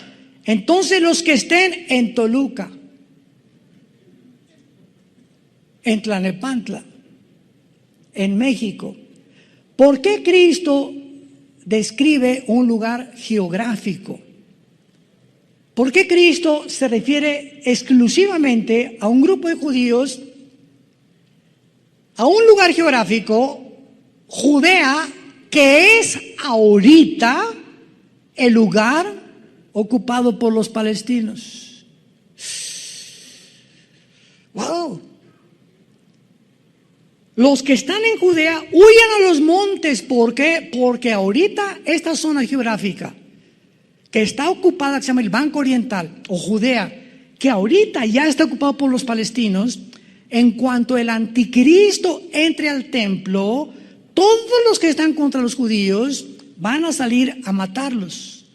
entonces los que estén en Toluca, en Tlalnepantla, en México. ¿Por qué Cristo describe un lugar geográfico? ¿Por qué Cristo se refiere exclusivamente a un grupo de judíos, a un lugar geográfico, Judea, que es ahorita el lugar ocupado por los palestinos? ¡Wow! Los que están en Judea huyan a los montes. ¿Por qué? Porque ahorita esta zona geográfica que está ocupada, que se llama el Banco Oriental o Judea, que ahorita ya está ocupado por los palestinos, en cuanto el anticristo entre al templo, todos los que están contra los judíos van a salir a matarlos.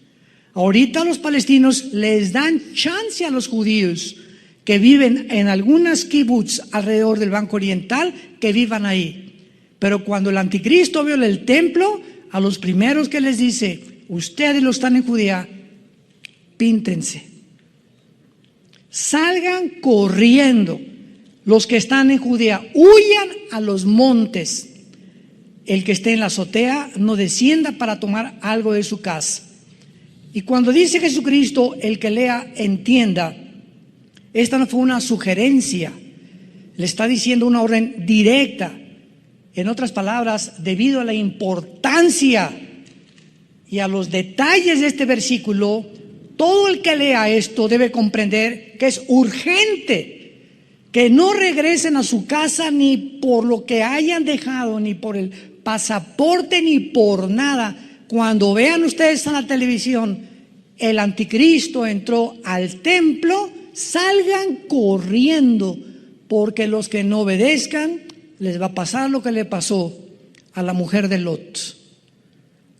Ahorita los palestinos les dan chance a los judíos que viven en algunas kibbutz alrededor del Banco Oriental, que vivan ahí. Pero cuando el anticristo viola el templo, a los primeros que les dice: ustedes los están en Judea, píntense, salgan corriendo. Los que están en Judea, huyan a los montes. El que esté en la azotea no descienda para tomar algo de su casa. Y cuando dice Jesucristo, el que lea entienda, esta no fue una sugerencia, le está diciendo una orden directa. En otras palabras, debido a la importancia y a los detalles de este versículo, todo el que lea esto debe comprender que es urgente que no regresen a su casa ni por lo que hayan dejado, ni por el pasaporte, ni por nada. Cuando vean ustedes en la televisión, el anticristo entró al templo, salgan corriendo, porque los que no obedezcan les va a pasar lo que le pasó a la mujer de Lot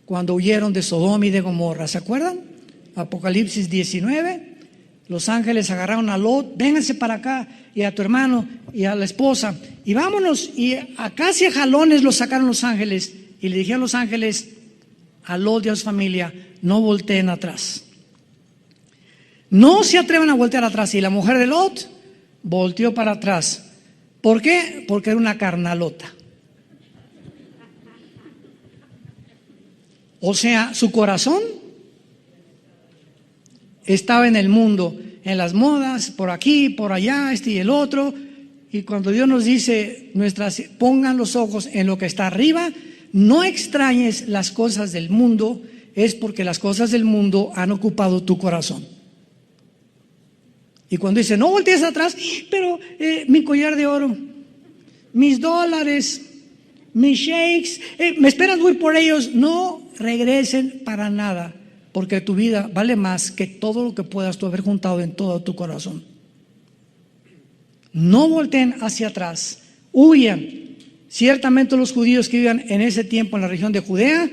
cuando huyeron de Sodoma y de Gomorra. ¿Se acuerdan? Apocalipsis 19. Los ángeles agarraron a Lot: vénganse para acá, y a tu hermano y a la esposa, y vámonos. Y a casi a jalones los sacaron los ángeles, y le dijeron los ángeles a Lot y a su familia: no volteen atrás, no se atrevan a voltear atrás. Y la mujer de Lot volteó para atrás. ¿Por qué? Porque era una carnalota. O sea, su corazón estaba en el mundo, en las modas, por aquí, por allá, este y el otro. Y cuando Dios nos dice, pongan los ojos en lo que está arriba, no extrañes las cosas del mundo, es porque las cosas del mundo han ocupado tu corazón. Y cuando dice, no voltees atrás, pero mi collar de oro, mis dólares, mis shakes, ¿me esperas voy por ellos? No regresen para nada, porque tu vida vale más que todo lo que puedas tú haber juntado en todo tu corazón. No volteen hacia atrás, huyan. Ciertamente los judíos que vivían en ese tiempo en la región de Judea,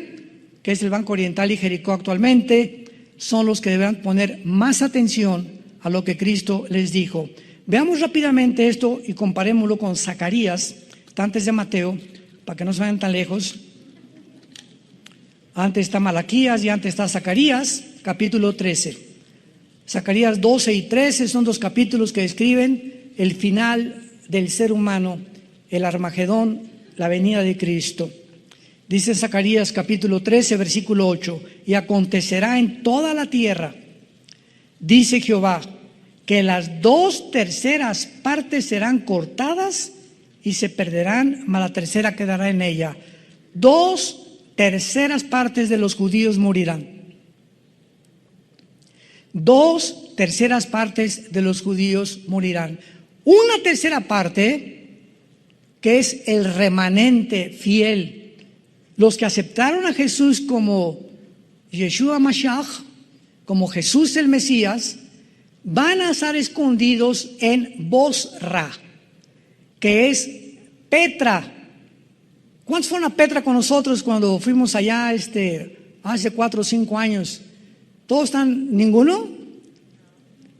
que es el Banco Oriental y Jericó actualmente, son los que deberán poner más atención a lo que Cristo les dijo. Veamos rápidamente esto y comparémoslo con Zacarías, está antes de Mateo, para que no se vayan tan lejos. Antes está Malaquías y antes está Zacarías, capítulo 13. Zacarías 12 y 13 son dos capítulos que describen el final del ser humano, el Armagedón, la venida de Cristo. Dice Zacarías capítulo 13, versículo 8: y acontecerá en toda la tierra, dice Jehová, que las 2/3 partes serán cortadas y se perderán, mas la tercera quedará en ella. 2/3 partes de los judíos morirán. 2/3 partes de los judíos morirán. 1/3 parte, que es el remanente fiel, los que aceptaron a Jesús como Yeshua Mashiach, como Jesús el Mesías, van a estar escondidos en Bosra, que es Petra. ¿Cuántos fueron a Petra con nosotros cuando fuimos allá hace 4 o 5 años? ¿Todos están? ¿Ninguno?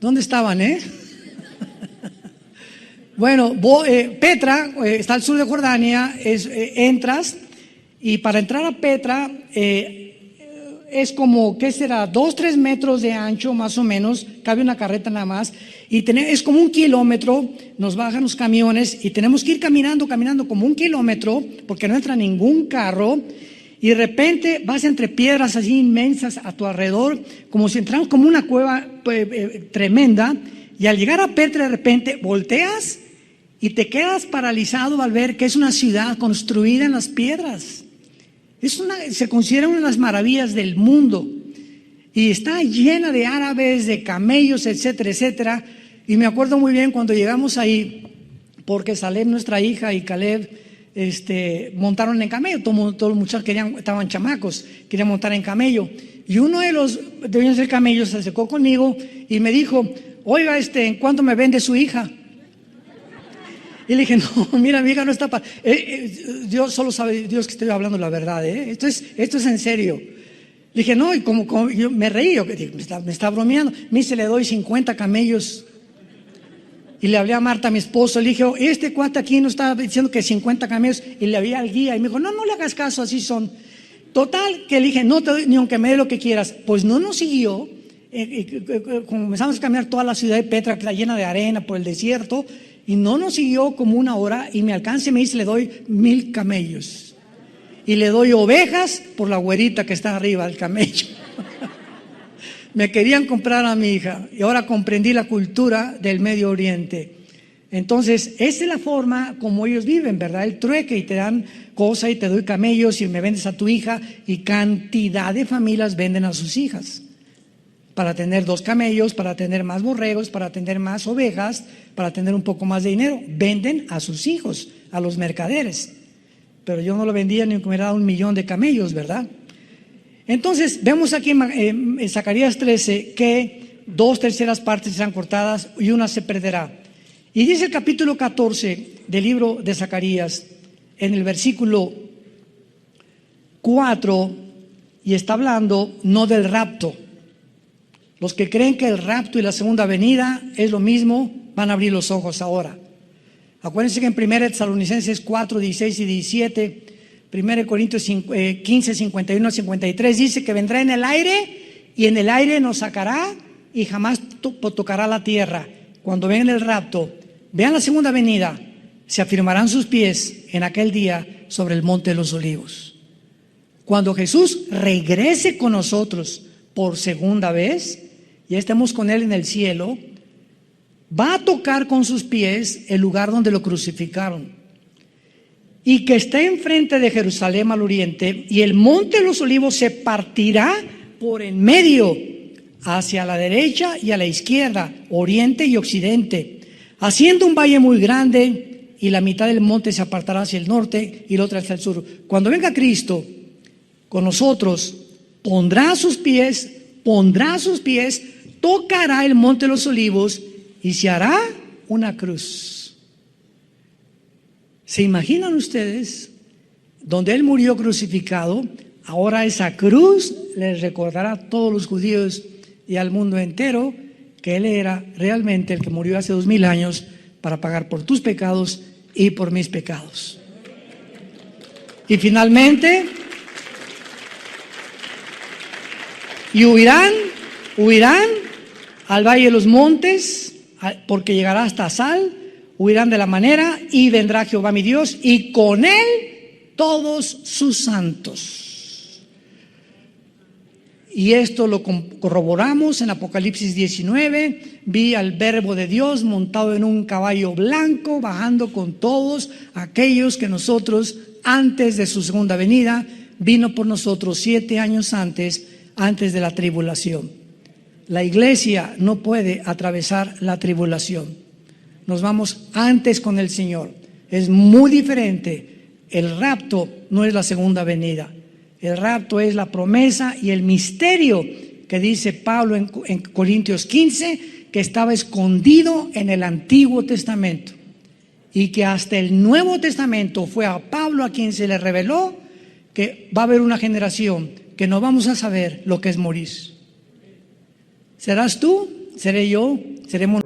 ¿Dónde estaban, Bueno, Petra está al sur de Jordania, entras, y para entrar a Petra es como, ¿qué será? 2-3 metros de ancho más o menos, cabe una carreta nada más, Y es como 1 kilómetro, nos bajan los camiones y tenemos que ir caminando como 1 kilómetro porque no entra ningún carro. Y de repente vas entre piedras así inmensas a tu alrededor, como si entramos como una cueva tremenda. Y al llegar a Petra, de repente volteas y te quedas paralizado al ver que es una ciudad construida en las piedras. Se considera una de las maravillas del mundo. Y está llena de árabes, de camellos, etcétera, etcétera. Y me acuerdo muy bien cuando llegamos ahí, porque Salem, nuestra hija, y Caleb montaron en camello. Todos los muchachos estaban chamacos, querían montar en camello. Y uno de los dueños del camello se acercó conmigo y me dijo: oiga, ¿en cuánto me vende su hija? Y le dije: no, mira, mi hija no está para... Dios solo sabe, Dios, que estoy hablando la verdad, esto es en serio. Le dije: no, y como yo me reí, me está bromeando. Me dice: le doy 50 camellos. Y le hablé a Marta, mi esposo, le dije: este cuate aquí nos está diciendo que 50 camellos. Y le hablé al guía y me dijo: no le hagas caso, así son. Total, que le dije: no te doy ni aunque me dé lo que quieras. Pues no nos siguió. Comenzamos a caminar toda la ciudad de Petra, que está llena de arena por el desierto, y no nos siguió como 1 hora. Y me alcanza y me dice: le doy 1000 camellos. Y le doy ovejas por la güerita que está arriba del camello. Me querían comprar a mi hija y ahora comprendí la cultura del Medio Oriente. Entonces, esa es la forma como ellos viven, ¿verdad? El trueque, y te dan cosas y te doy camellos y me vendes a tu hija. Y cantidad de familias venden a sus hijas para tener 2 camellos, para tener más borregos, para tener más ovejas, para tener un poco más de dinero. Venden a sus hijos, a los mercaderes. Pero yo no lo vendía ni que me hubiera dado 1 millón de camellos, ¿verdad? Entonces, vemos aquí en Zacarías 13 que 2/3 partes serán cortadas y 1 se perderá. Y dice el capítulo 14 del libro de Zacarías, en el versículo 4, y está hablando no del rapto. Los que creen que el rapto y la segunda venida es lo mismo, van a abrir los ojos ahora. Acuérdense que en 1 Tesalonicenses 4, 16 y 17, 1 Corintios 15, 51 a 53, dice que vendrá en el aire y en el aire nos sacará y jamás tocará la tierra. Cuando vean el rapto, vean la segunda venida, se afirmarán sus pies en aquel día sobre el monte de los olivos. Cuando Jesús regrese con nosotros por segunda vez, ya estemos con Él en el cielo, va a tocar con sus pies el lugar donde lo crucificaron. Y que está enfrente de Jerusalén al oriente, y el monte de los olivos se partirá por en medio, hacia la derecha y a la izquierda, oriente y occidente, haciendo un valle muy grande, y la mitad del monte se apartará hacia el norte y la otra hacia el sur. Cuando venga Cristo con nosotros, pondrá sus pies, tocará el monte de los olivos y se hará una cruz. ¿Se imaginan ustedes? Donde Él murió crucificado, ahora esa cruz les recordará a todos los judíos y al mundo entero que Él era realmente el que murió hace 2000 años para pagar por tus pecados y por mis pecados. Y finalmente, y huirán al valle de los montes, porque llegará hasta Sal. Huirán de la manera, y vendrá Jehová mi Dios, y con Él todos sus santos. Y esto lo corroboramos en Apocalipsis 19. Vi al Verbo de Dios montado en un caballo blanco, bajando con todos aquellos que nosotros, antes de su segunda venida, vino por nosotros 7 años antes de la tribulación. La iglesia no puede atravesar la tribulación. Nos vamos antes con el Señor. Es muy diferente. El rapto no es la segunda venida. El rapto es la promesa y el misterio que dice Pablo en Corintios 15, que estaba escondido en el Antiguo Testamento, y que hasta el Nuevo Testamento fue a Pablo a quien se le reveló que va a haber una generación que no vamos a saber lo que es morir. ¿Serás tú? ¿Seré yo? ¿Seremos?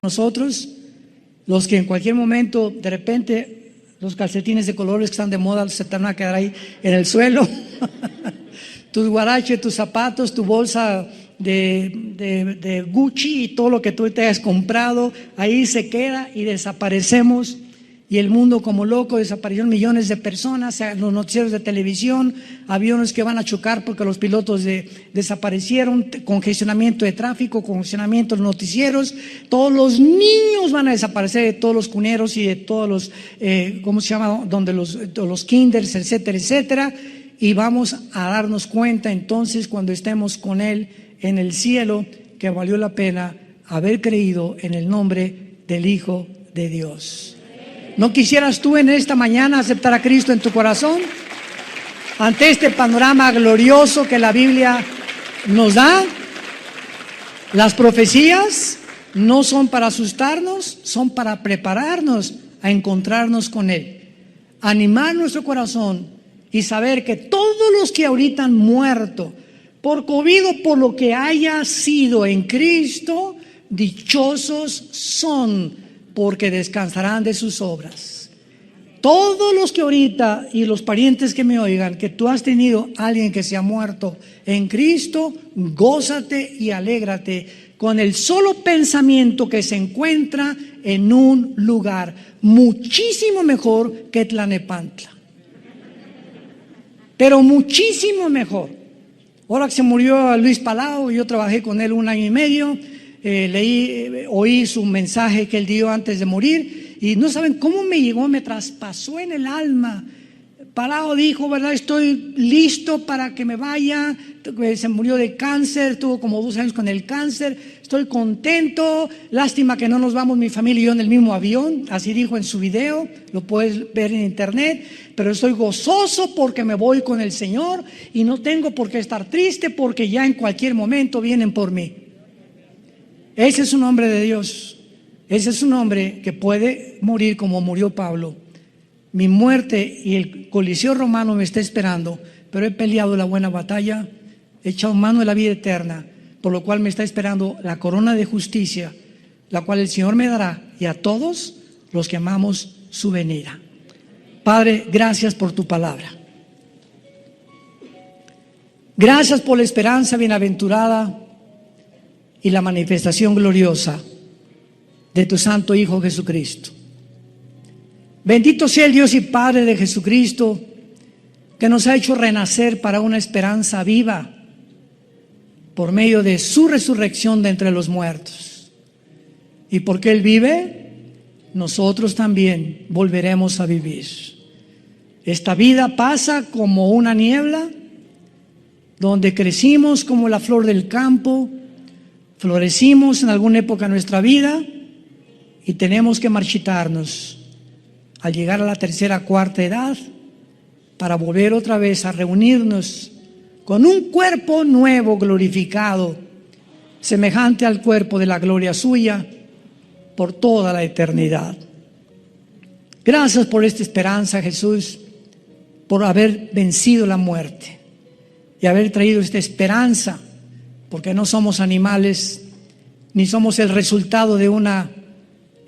nosotros, los que en cualquier momento, de repente, los calcetines de colores que están de moda se te van a quedar ahí en el suelo. Tus guaraches, tus zapatos, tu bolsa de Gucci y todo lo que tú te hayas comprado, ahí se queda y desaparecemos. Y el mundo como loco, desaparecieron millones de personas, los noticieros de televisión, aviones que van a chocar porque los pilotos desaparecieron, congestionamiento de tráfico, congestionamiento de noticieros, todos los niños van a desaparecer de todos los cuneros y de todos los, ¿cómo se llama? Donde los kinders, etcétera, etcétera. Y vamos a darnos cuenta entonces cuando estemos con Él en el cielo que valió la pena haber creído en el nombre del Hijo de Dios. ¿No quisieras tú en esta mañana aceptar a Cristo en tu corazón? Ante este panorama glorioso que la Biblia nos da, las profecías no son para asustarnos, son para prepararnos a encontrarnos con Él. Animar nuestro corazón y saber que todos los que ahorita han muerto por COVID o por lo que haya sido en Cristo, dichosos son, porque descansarán de sus obras. Todos los que ahorita y los parientes que me oigan, que tú has tenido alguien que se ha muerto en Cristo, gózate y alégrate con el solo pensamiento que se encuentra en un lugar muchísimo mejor que Tlalnepantla. Pero muchísimo mejor. Ahora que se murió Luis Palau, yo trabajé con él 1 año y medio. Oí su mensaje que él dio antes de morir y no saben cómo me llegó, me traspasó en el alma. Palau dijo, ¿verdad? Estoy listo para que me vaya. Se murió de cáncer, tuvo como 2 años con el cáncer. Estoy contento, lástima que no nos vamos mi familia y yo en el mismo avión. Así dijo en su video, lo puedes ver en internet. Pero estoy gozoso porque me voy con el Señor y no tengo por qué estar triste porque ya en cualquier momento vienen por mí. Ese es un hombre de Dios. Ese es un hombre que puede morir como murió Pablo. Mi muerte y el coliseo romano me está esperando, pero he peleado la buena batalla, he echado mano de la vida eterna, por lo cual me está esperando la corona de justicia, la cual el Señor me dará y a todos los que amamos su venida. Padre, gracias por tu palabra. Gracias por la esperanza bienaventurada y la manifestación gloriosa de tu Santo Hijo Jesucristo. Bendito sea el Dios y Padre de Jesucristo, que nos ha hecho renacer para una esperanza viva por medio de su resurrección de entre los muertos. Y porque Él vive, nosotros también volveremos a vivir. Esta vida pasa como una niebla, donde crecimos como la flor del campo, florecimos en alguna época de nuestra vida y tenemos que marchitarnos al llegar a la 3ª, 4ª edad para volver otra vez a reunirnos con un cuerpo nuevo, glorificado, semejante al cuerpo de la gloria suya por toda la eternidad. Gracias por esta esperanza, Jesús, por haber vencido la muerte y haber traído esta esperanza, porque no somos animales, ni somos el resultado de una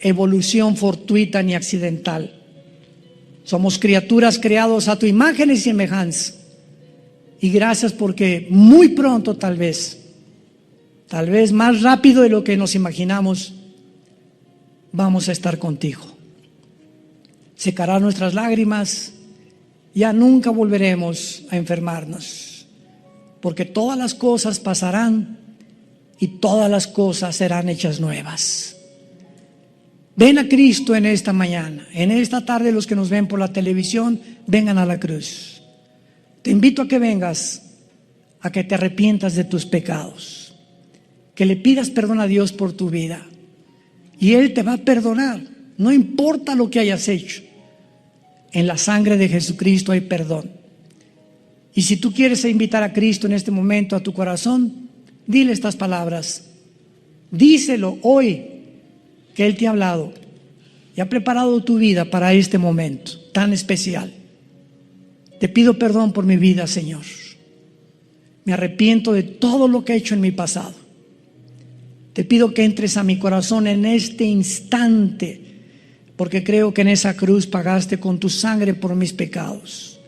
evolución fortuita ni accidental. Somos criaturas creadas a tu imagen y semejanza. Y gracias porque muy pronto tal vez más rápido de lo que nos imaginamos, vamos a estar contigo. Secará nuestras lágrimas, ya nunca volveremos a enfermarnos. Porque todas las cosas pasarán y todas las cosas serán hechas nuevas. Ven a Cristo en esta mañana, en esta tarde. Los que nos ven por la televisión, vengan a la cruz. Te invito a que vengas, a que te arrepientas de tus pecados, que le pidas perdón a Dios por tu vida y Él te va a perdonar, no importa lo que hayas hecho. En la sangre de Jesucristo hay perdón. Y si tú quieres invitar a Cristo en este momento a tu corazón, dile estas palabras. Díselo hoy que Él te ha hablado y ha preparado tu vida para este momento tan especial. Te pido perdón por mi vida, Señor. Me arrepiento de todo lo que he hecho en mi pasado. Te pido que entres a mi corazón en este instante, porque creo que en esa cruz pagaste con tu sangre por mis pecados.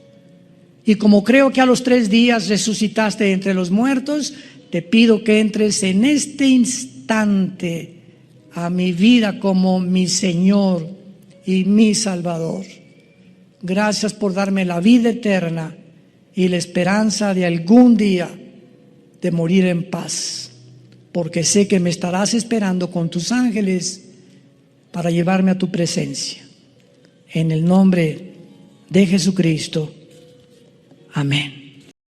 Y como creo que a los 3 días resucitaste entre los muertos, te pido que entres en este instante a mi vida como mi Señor y mi Salvador. Gracias por darme la vida eterna y la esperanza de algún día de morir en paz, porque sé que me estarás esperando con tus ángeles para llevarme a tu presencia. En el nombre de Jesucristo. Amén.